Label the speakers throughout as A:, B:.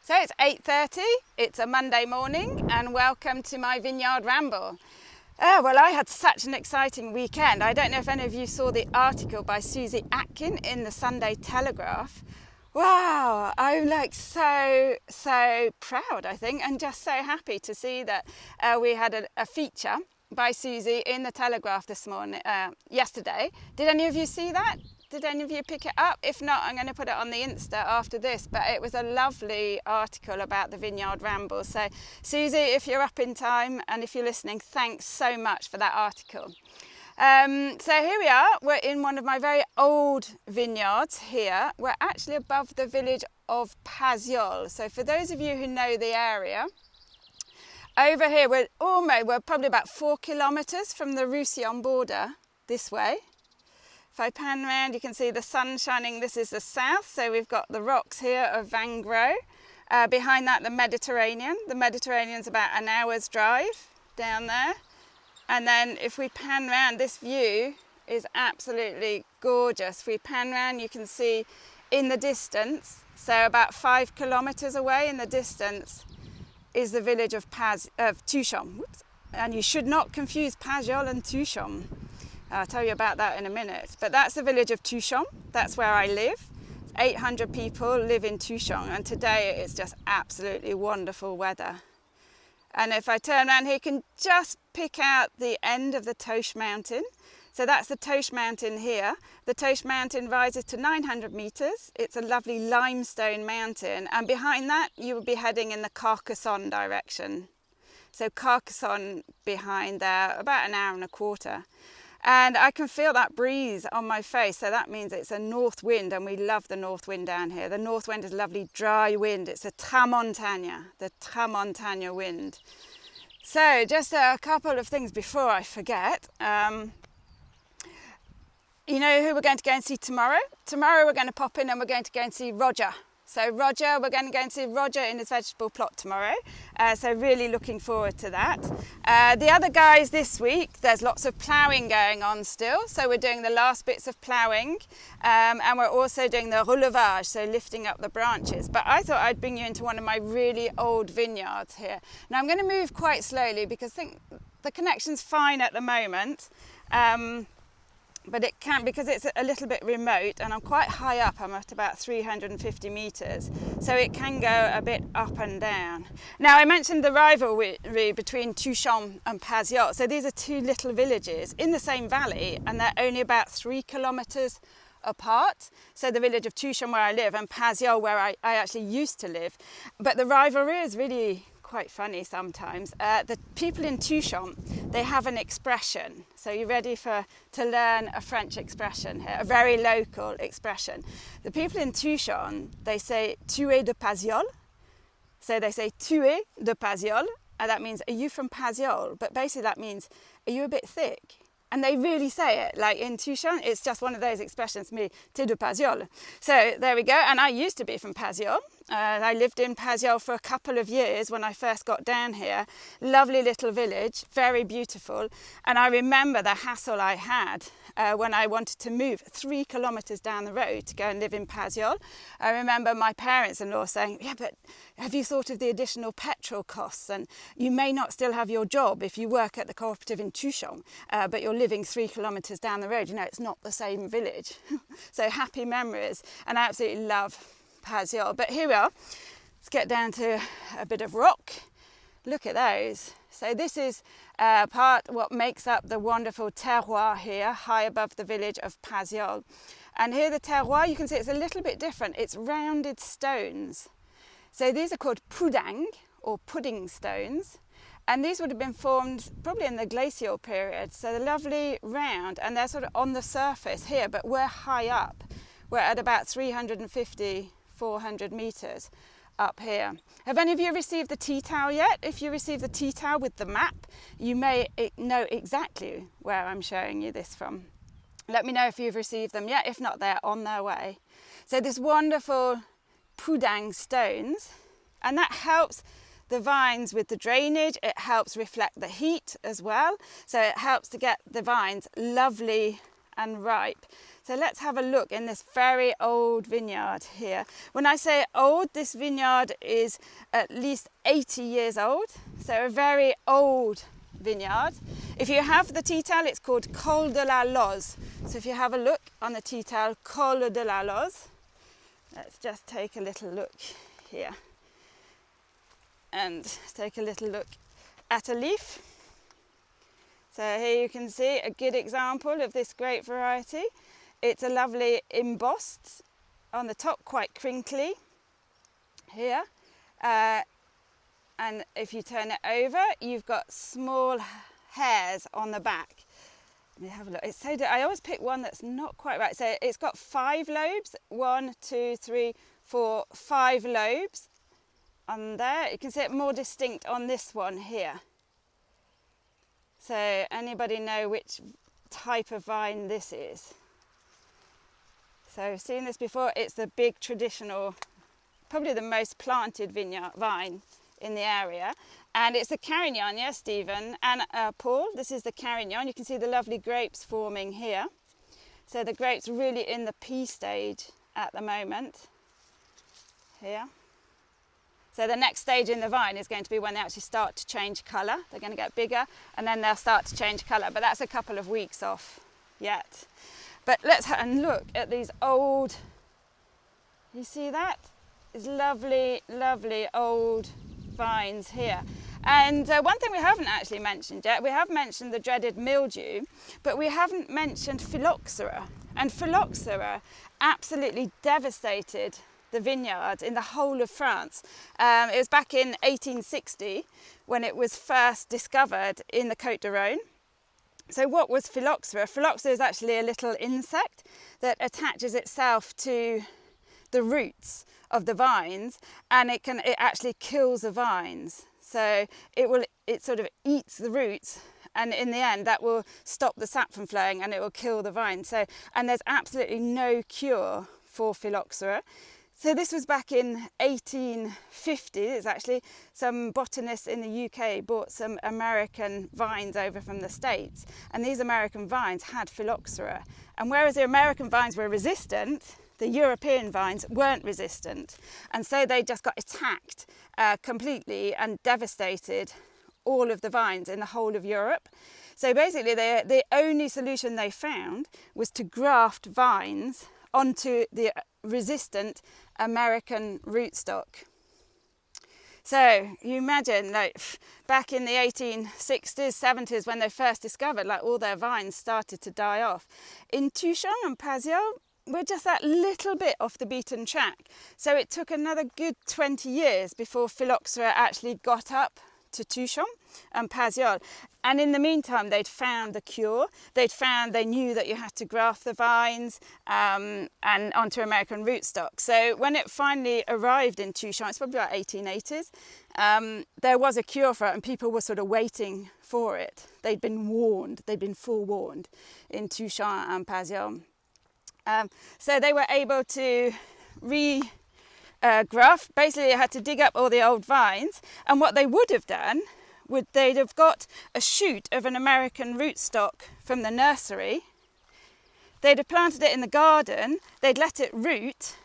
A: So it's 8:30, it's a Monday morning, and welcome to my vineyard ramble. Well, I had such an exciting weekend. I don't know if any of you saw the article by Susie Atkin in the Sunday Telegraph. Wow, I'm like so proud, I think, and just so happy to see that we had a feature by Susie in the Telegraph this morning, yesterday. Did any of you see that? Did any of you pick it up? If not, I'm going to put it on the Insta after this, but it was a lovely article about the Vineyard Ramble. So Susie, if you're up in time and if you're listening, thanks so much for that article. So here we are, we're in one of my very old vineyards here. We're actually above the village of Paziols. So for those of you who know the area, over here we're probably about 4 kilometres from the Roussillon border this way. If I pan around, you can see the sun shining. This is the south, so we've got the rocks here of Vangro. Behind that, the Mediterranean. The Mediterranean's about an hour's drive down there. And then if we pan around, this view is absolutely gorgeous. If we pan around, you can see in the distance, so about 5 kilometres away in the distance, is the village of Tuchan. And you should not confuse Paziols and Tuchan. I'll tell you about that in a minute. But that's the village of Tuchan. That's where I live. 800 people live in Tuchan, and today it's just absolutely wonderful weather. And if I turn around here, you can just pick out the end of the Tuchan mountain. So that's the Tuchan mountain here. The Tuchan mountain rises to 900 meters. It's a lovely limestone mountain. And behind that, you will be heading in the Carignan direction. So Carignan behind there, about an hour and a quarter. And I can feel that breeze on my face, so that means it's a north wind, and we love the north wind down here. The north wind is a lovely dry wind. It's a the tramontana wind. So just a couple of things before I forget. You know who we're going to go and see tomorrow? Tomorrow we're going to pop in and we're going to go and see Roger. So Roger, we're going to go and see Roger in his vegetable plot tomorrow. So really looking forward to that. The other guys this week, there's lots of ploughing going on still. So we're doing the last bits of ploughing, and we're also doing the relevage, so lifting up the branches. But I thought I'd bring you into one of my really old vineyards here. Now I'm going to move quite slowly because I think the connection's fine at the moment. But it can, because it's a little bit remote and I'm quite high up, I'm at about 350 metres, so it can go a bit up and down. Now I mentioned the rivalry between Tuchan and Paziols, so these are two little villages in the same valley and they're only about 3 kilometres apart. So the village of Tuchan where I live and Paziols where I actually used to live. But the rivalry is really quite funny sometimes. The people in Tuchan, they have an expression. So you're ready to learn a French expression here, a very local expression. The people in Tuchan, they say tu es de Paziols. So they say tu es de Paziols, and that means are you from Paziols? But basically that means are you a bit thick? And they really say it, like in Tuchan, it's just one of those expressions, me, t'es de Paziols. So there we go, and I used to be from Paziols. I lived in Paziols for a couple of years when I first got down here. Lovely little village, very beautiful. And I remember the hassle I had when I wanted to move 3 kilometres down the road to go and live in Paziols. I remember my parents-in-law saying, yeah, but have you thought of the additional petrol costs? And you may not still have your job if you work at the cooperative in Tuchan, but you're living 3 kilometres down the road. You know, it's not the same village. So happy memories. And I absolutely love Paziols. But here we are. Let's get down to a bit of rock. Look at those. So this is what makes up the wonderful terroir here, high above the village of Paziols. And here the terroir, you can see it's a little bit different. It's rounded stones. So these are called poudang, or pudding stones. And these would have been formed probably in the glacial period. So they're lovely round, and they're sort of on the surface here, but we're high up. We're at about 350, 400 metres up here. Have any of you received the tea towel yet? If you received the tea towel with the map, you may know exactly where I'm showing you this from. Let me know if you've received them yet. If not, they're on their way. So this wonderful poudang stones, and that helps the vines with the drainage. It helps reflect the heat as well. So it helps to get the vines lovely and ripe. So let's have a look in this very old vineyard here. When I say old, this vineyard is at least 80 years old. So a very old vineyard. If you have the tea towel, it's called Col de la Lauze. So if you have a look on the tea towel, Col de la Lauze. Let's just take a little look here. And take a little look at a leaf. So here you can see a good example of this grape variety. It's a lovely embossed on the top, quite crinkly here. And if you turn it over, you've got small hairs on the back. Let me have a look. It's so I always pick one that's not quite right. So it's got 5 lobes. 1, 2, 3, 4, 5 lobes on there. You can see it more distinct on this one here. So anybody know which type of vine this is? So I've seen this before. It's the big traditional, probably the most planted vine in the area. And it's the Carignan, yes, Stephen and Paul. This is the Carignan. You can see the lovely grapes forming here. So the grapes really in the pea stage at the moment here. So the next stage in the vine is going to be when they actually start to change colour. They're going to get bigger and then they'll start to change colour, but that's a couple of weeks off yet. But let's have a look at these old, you see that? It's lovely, lovely old vines here. And one thing we haven't actually mentioned yet, we have mentioned the dreaded mildew, but we haven't mentioned phylloxera. And phylloxera absolutely devastated the vineyards in the whole of France. It was back in 1860 when it was first discovered in the Côte d'Or. So what was phylloxera? Phylloxera is actually a little insect that attaches itself to the roots of the vines, and it actually kills the vines. So it sort of eats the roots, and in the end that will stop the sap from flowing and it will kill the vine. So, and there's absolutely no cure for phylloxera. So this was back in 1850. It's actually some botanists in the UK bought some American vines over from the States, and these American vines had phylloxera. And whereas the American vines were resistant, the European vines weren't resistant. And so they just got attacked completely and devastated all of the vines in the whole of Europe. So basically the only solution they found was to graft vines onto the resistant American rootstock. So you imagine, like back in the 1860s, 70s, when they first discovered, like all their vines started to die off. In Tuchan and Paziols, we're just that little bit off the beaten track. So it took another good 20 years before phylloxera actually got up to Tuchan and Paziols. And in the meantime, they'd found the cure. They knew that you had to graft the vines and onto American rootstock. So when it finally arrived in Tuchan, it's probably about 1880s, there was a cure for it and people were sort of waiting for it. They'd been warned, they'd been forewarned in Tuchan and Paziols. So they were able to graft. Basically, they had to dig up all the old vines, and what they would have done they'd have got a shoot of an American rootstock from the nursery. They'd have planted it in the garden. They'd let it root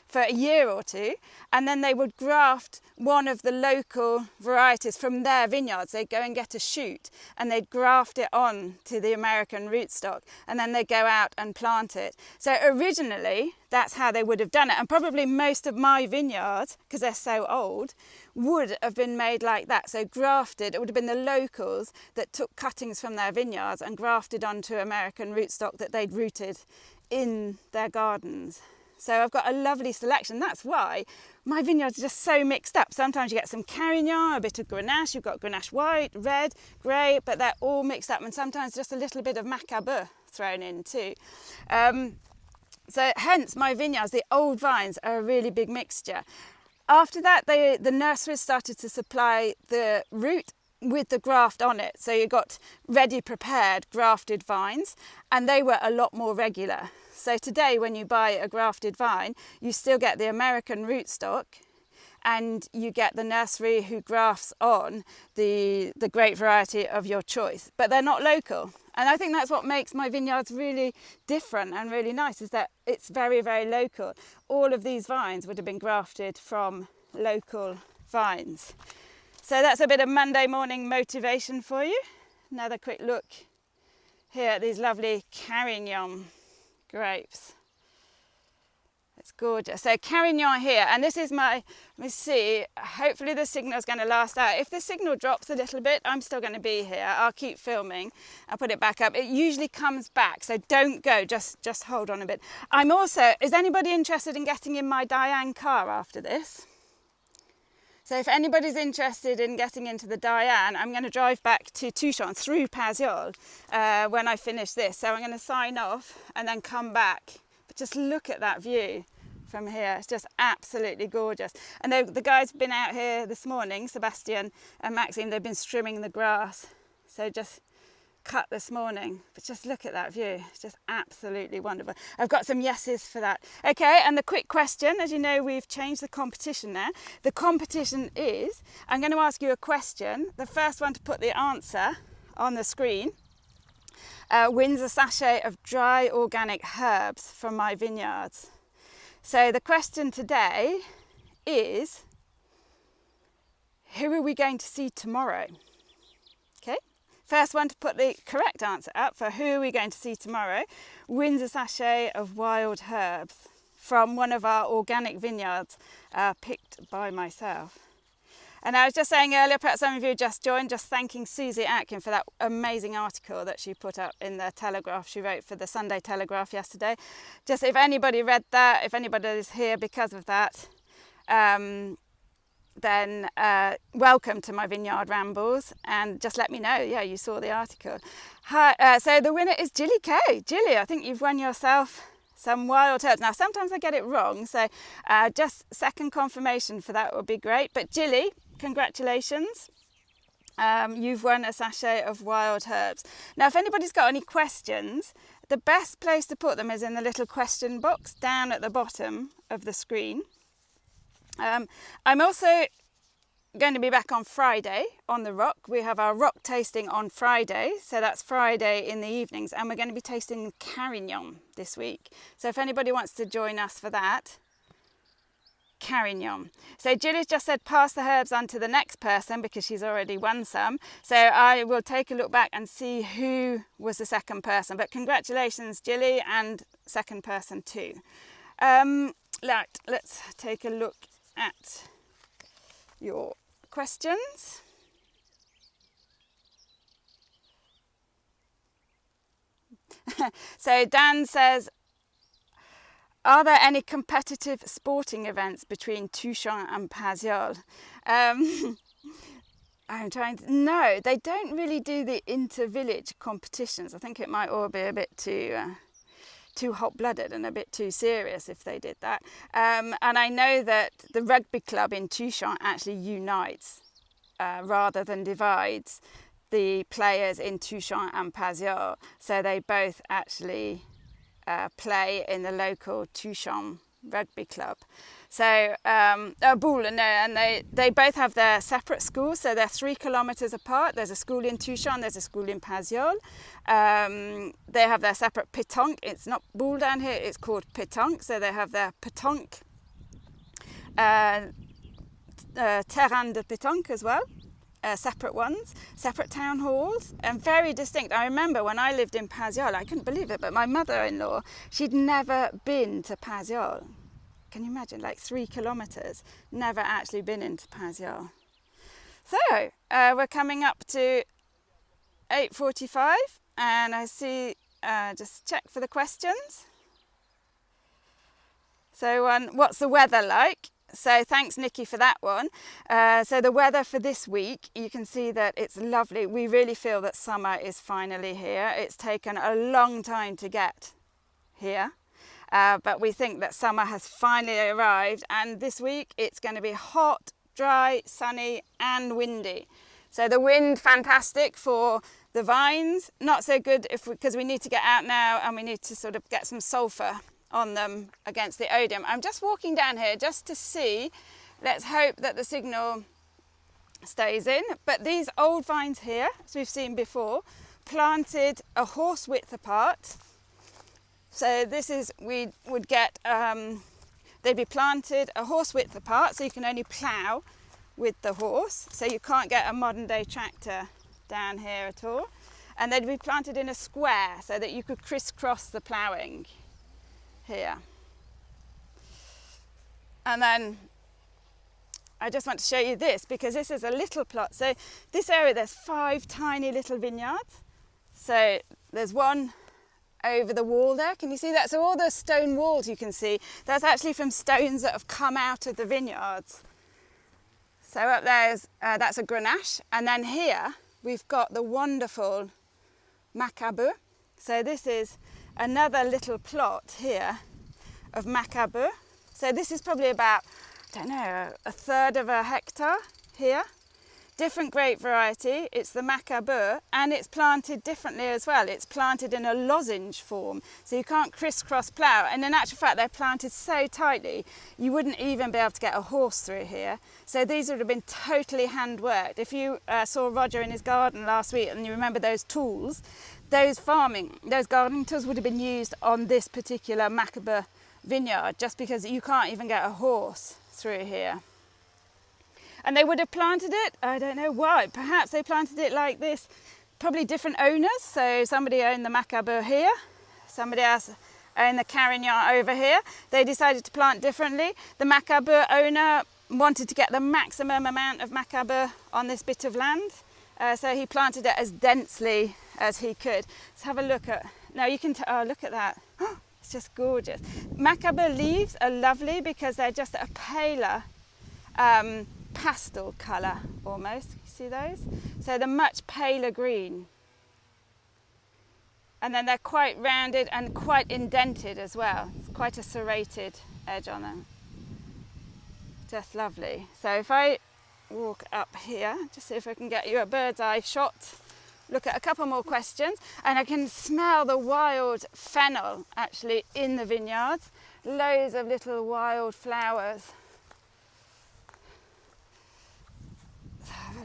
A: for a year or two, and then they would graft one of the local varieties from their vineyards. They'd go and get a shoot and they'd graft it on to the American rootstock, and then they'd go out and plant it. So originally that's how they would have done it, and probably most of my vineyards, because they're so old, would have been made like that. So grafted, it would have been the locals that took cuttings from their vineyards and grafted onto American rootstock that they'd rooted in their gardens. So I've got a lovely selection. That's why my vineyards are just so mixed up. Sometimes you get some Carignan, a bit of Grenache, you've got Grenache white, red, grey, but they're all mixed up, and sometimes just a little bit of Macabeu thrown in too. So hence my vineyards, the old vines, are a really big mixture. After that, the nurseries started to supply the root with the graft on it. So you got ready prepared grafted vines, and they were a lot more regular. So today when you buy a grafted vine, you still get the American rootstock, and you get the nursery who grafts on the grape variety of your choice. But they're not local, And I think that's what makes my vineyards really different and really nice, is that it's very, very local. All of these vines would have been grafted from local vines. So that's a bit of Monday morning motivation for you. Another quick look here at these lovely Carignan grapes. It's gorgeous. So Carignan here, and this is my, let me see, hopefully the signal is going to last out. If the signal drops a little bit, I'm still going to be here. I'll keep filming. I'll put it back up. It usually comes back, so don't go, just hold on a bit. I'm also, is anybody interested in getting in my Diane car after this? So if anybody's interested in getting into the Diane, I'm going to drive back to Tuchan through Paziols when I finish this. So I'm going to sign off and then come back. But just look at that view from here. It's just absolutely gorgeous. And the guys have been out here this morning, Sebastian and Maxime, they've been trimming the grass. So just cut this morning, but just look at that view. It's just absolutely wonderful. I've got some yeses for that. Okay, and the quick question, as you know, we've changed the competition now. The competition is, I'm going to ask you a question. The first one to put the answer on the screen wins a sachet of dry organic herbs from my vineyards. So the question today is, who are we going to see tomorrow? Okay, first one to put the correct answer up for who are we going to see tomorrow wins a sachet of wild herbs from one of our organic vineyards picked by myself. And I was just saying earlier, perhaps some of you just joined, just thanking Susie Atkin for that amazing article that she put up in the Telegraph. She wrote for the Sunday Telegraph yesterday. Just if anybody read that, if anybody is here because of that, then welcome to my vineyard rambles, and just let me know, yeah, you saw the article. Hi, so the winner is Gilly Kay. Gilly, I think you've won yourself some wild herbs. Now, sometimes I get it wrong, so just second confirmation for that would be great. But Gilly, congratulations. You've won a sachet of wild herbs. Now, if anybody's got any questions, the best place to put them is in the little question box down at the bottom of the screen. I'm also going to be back on Friday on the Rock. We have our Rock tasting on Friday, so that's Friday in the evenings, and we're going to be tasting Carignan this week. So if anybody wants to join us for that, Carignan. So Gilly's just said pass the herbs on to the next person because she's already won some. So I will take a look back and see who was the second person. But congratulations, Gilly, and second person too. Let's take a look at your questions. So Dan says, are there any competitive sporting events between Tuchan and Paziols? No, they don't really do the inter-village competitions. I think it might all be a bit too hot-blooded and a bit too serious if they did that. And I know that the rugby club in Tuchan actually unites rather than divides the players in Tuchan and Paziols. So they both actually play in the local Tuchan rugby club. So, and they both have their separate schools, so they're 3 kilometres apart. There's a school in Tuchan, there's a school in Paziols. They have their separate pétanque. It's not ball down here, it's called pétanque. So they have their pétanque, terrain de pétanque as well. Separate ones, separate town halls, and very distinct. I remember when I lived in Paziols, I couldn't believe it, but my mother-in-law, she'd never been to Paziols. Can you imagine, like 3 kilometres, never actually been into Paziols. So, we're coming up to 8:45, and I see, just check for the questions. So, what's the weather like? So thanks, Nikki, for that one. So the weather for this week, you can see that it's lovely. We really feel that summer is finally here. It's taken a long time to get here, but we think that summer has finally arrived. And this week it's going to be hot, dry, sunny and windy. So the wind, fantastic for the vines. Not so good because we need to get out now and we need to sort of get some sulphur on them against the odium. I'm just walking down here just to see. Let's hope that the signal stays in. But these old vines here, as we've seen before, planted a horse width apart. So this is, we would get, they'd be planted a horse width apart, so you can only plough with the horse. So you can't get a modern day tractor down here at all. And they'd be planted in a square so that you could crisscross the ploughing here. And then I just want to show you this because this is a little plot. So this area, there's 5 tiny little vineyards. So there's one over the wall there. Can you see that? So all the stone walls you can see, that's actually from stones that have come out of the vineyards. So up there is, that's a grenache. And then here we've got the wonderful macabeu. So this is another little plot here of macabeu. So this is probably about, I don't know, a third of a hectare here. Different grape variety, it's the macabeu, and it's planted differently as well. It's planted in a lozenge form, so you can't crisscross plough. And in actual fact, they're planted so tightly, you wouldn't even be able to get a horse through here. So these would have been totally hand worked. If you saw Roger in his garden last week and you remember those tools, those gardening tools would have been used on this particular macabeu vineyard, just because you can't even get a horse through here. And they would have planted it, I don't know why, perhaps they planted it like this, probably different owners. So somebody owned the macabeu here, somebody else owned the Carignan over here. They decided to plant differently. The macabeu owner wanted to get the maximum amount of macabeu on this bit of land, so he planted it as densely as he could. Let's have a look at, now you can, oh look at that, oh, it's just gorgeous. Macabeu leaves are lovely because they're just a paler, pastel colour almost. You see those? So they're much paler green. And then they're quite rounded and quite indented as well. It's quite a serrated edge on them. Just lovely. So if I walk up here, just see if I can get you a bird's eye shot, look at a couple more questions, and I can smell the wild fennel actually in the vineyards. Loads of little wild flowers.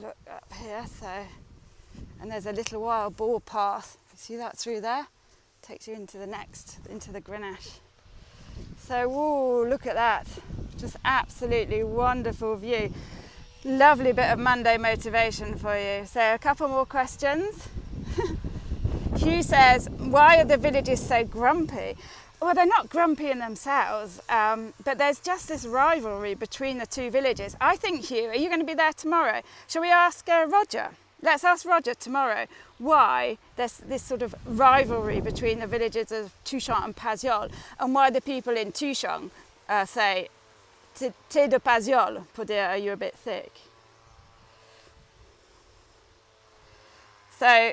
A: Look up here, and there's a little wild boar path. You see that through there? Takes you into the grenache. So, whoa, look at that. Just absolutely wonderful view. Lovely bit of Monday motivation for you. So a couple more questions. Hugh says, why are the villagers so grumpy? Well, they're not grumpy in themselves, but there's just this rivalry between the two villages. I think, Hugh, are you going to be there tomorrow? Shall we ask Roger? Let's ask Roger tomorrow why there's this sort of rivalry between the villages of Tuchan and Paziols, and why the people in Tuchan say, "T'es de Paziols," pour dire, are you a bit thick? So,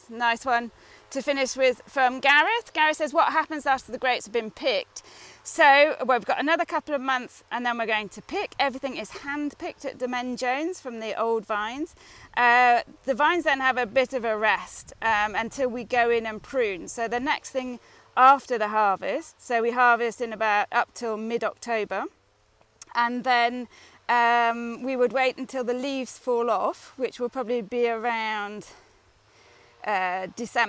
A: nice one to finish with from Gareth. Gareth says, what happens after the grapes have been picked? So, well, we've got another couple of months and then we're going to pick. Everything is hand-picked at Domaine Jones from the old vines. The vines then have a bit of a rest until we go in and prune. So the next thing after the harvest, so we harvest in about up till mid-October, and then we would wait until the leaves fall off, which will probably be around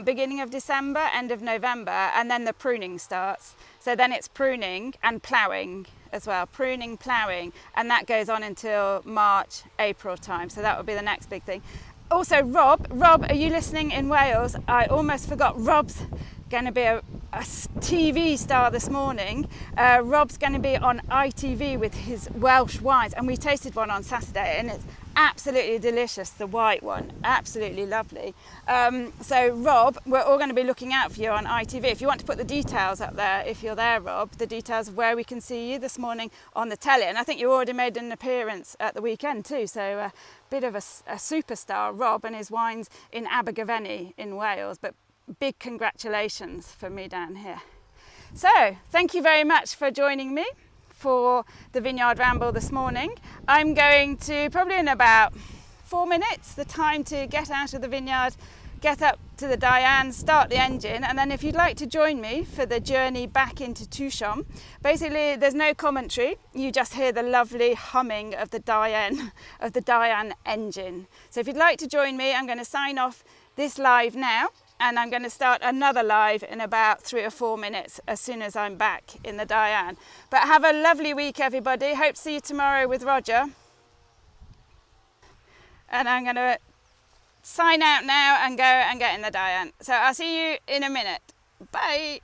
A: beginning of December, end of November, and then the pruning starts. So then it's pruning and ploughing as well, pruning, ploughing, and that goes on until March, April time. So that will be the next big thing. Also, Rob, are you listening in Wales? I almost forgot, Rob's going to be a TV star this morning. Rob's going to be on ITV with his Welsh wines, and we tasted one on Saturday and it's absolutely delicious, the white one, absolutely lovely. So Rob, we're all going to be looking out for you on ITV. If you want to put the details up there, if you're there, Rob, the details of where we can see you this morning on the telly. And I think you already made an appearance at the weekend too, so a bit of a superstar, Rob, and his wines in Abergavenny in Wales. But big congratulations from me down here. So thank you very much for joining me for the Vineyard Ramble this morning. I'm going to, probably in about 4 minutes, the time to get out of the vineyard, get up to the Diane, start the engine, and then if you'd like to join me for the journey back into Tuchan, basically there's no commentary, you just hear the lovely humming of the Diane engine. So if you'd like to join me, I'm going to sign off this live now, and I'm going to start another live in about 3 or 4 minutes as soon as I'm back in the Diane. But have a lovely week, everybody. Hope to see you tomorrow with Roger. And I'm going to sign out now and go and get in the Diane. So I'll see you in a minute. Bye.